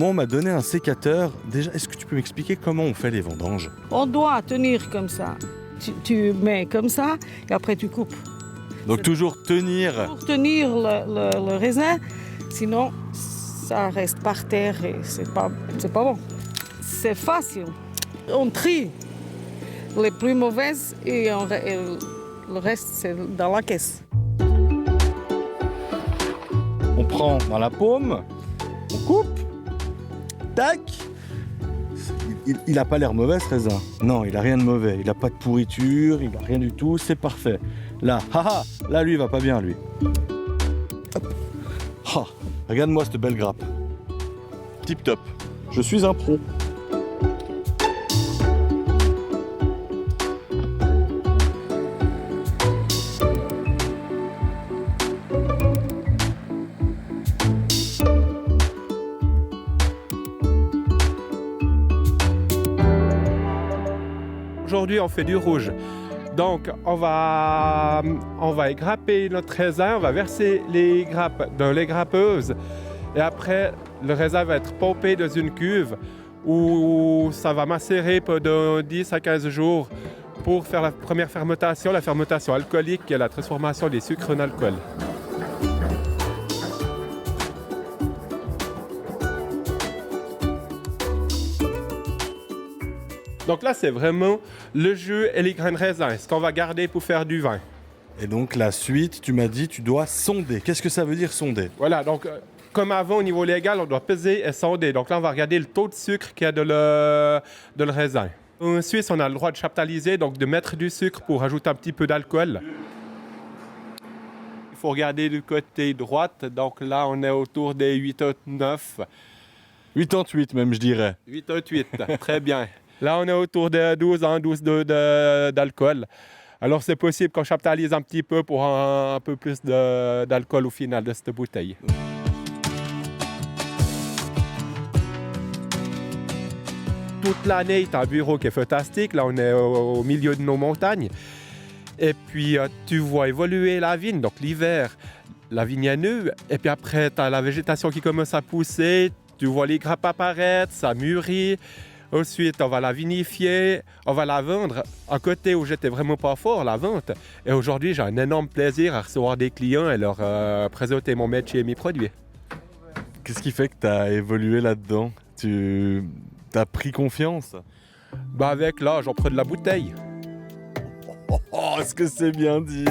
Moi, on m'a donné un sécateur. Déjà, est-ce que tu peux m'expliquer comment on fait les vendanges? On doit tenir comme ça. Tu mets comme ça et après tu coupes. Donc toujours tenir. Pour tenir le raisin, sinon ça reste par terre et c'est pas bon. C'est facile. On trie les plus mauvaises et le reste c'est dans la caisse. On prend dans la paume, on coupe, tac. Il a pas l'air mauvais ce raisin. Non, il a rien de mauvais. Il a pas de pourriture, il a rien du tout. C'est parfait. Là, haha, là lui il va pas bien lui. Hop. Oh, regarde-moi cette belle grappe. Tip top. Je suis un pro. Aujourd'hui, on fait du rouge. Donc, on va égrapper notre raisin, on va verser les grappes dans les grappeuses. Et après, le raisin va être pompé dans une cuve où ça va macérer pendant 10 à 15 jours pour faire la première fermentation, la fermentation alcoolique, qui est la transformation des sucres en alcool. Donc là, c'est vraiment le jus et les grains de raisin, ce qu'on va garder pour faire du vin. Et donc la suite, tu m'as dit, tu dois sonder. Qu'est-ce que ça veut dire sonder? Voilà, donc comme avant au niveau légal, on doit peser et sonder. Donc là, on va regarder le taux de sucre qu'il y a dans le raisin. En Suisse, on a le droit de chaptaliser, donc de mettre du sucre pour ajouter un petit peu d'alcool. Il faut regarder du côté droite, donc là, on est autour des 8,9. 88 même, je dirais. 8,8, très bien. Là, on est autour de 12,2 d'alcool. Alors, c'est possible qu'on chaptalise un petit peu pour un peu plus d'alcool au final de cette bouteille. Toute l'année, tu as un bureau qui est fantastique. Là, on est au milieu de nos montagnes. Et puis, tu vois évoluer la vigne. Donc, l'hiver, la vigne est nue. Et puis après, tu as la végétation qui commence à pousser. Tu vois les grappes apparaître, ça mûrit. Ensuite, on va la vinifier, on va la vendre. Un côté où j'étais vraiment pas fort, la vente. Et aujourd'hui, j'ai un énorme plaisir à recevoir des clients et leur présenter mon métier et mes produits. Qu'est-ce qui fait que tu as évolué là-dedans? Tu as pris confiance? Avec l'âge, on prend de la bouteille. Oh, est-ce que c'est bien dit?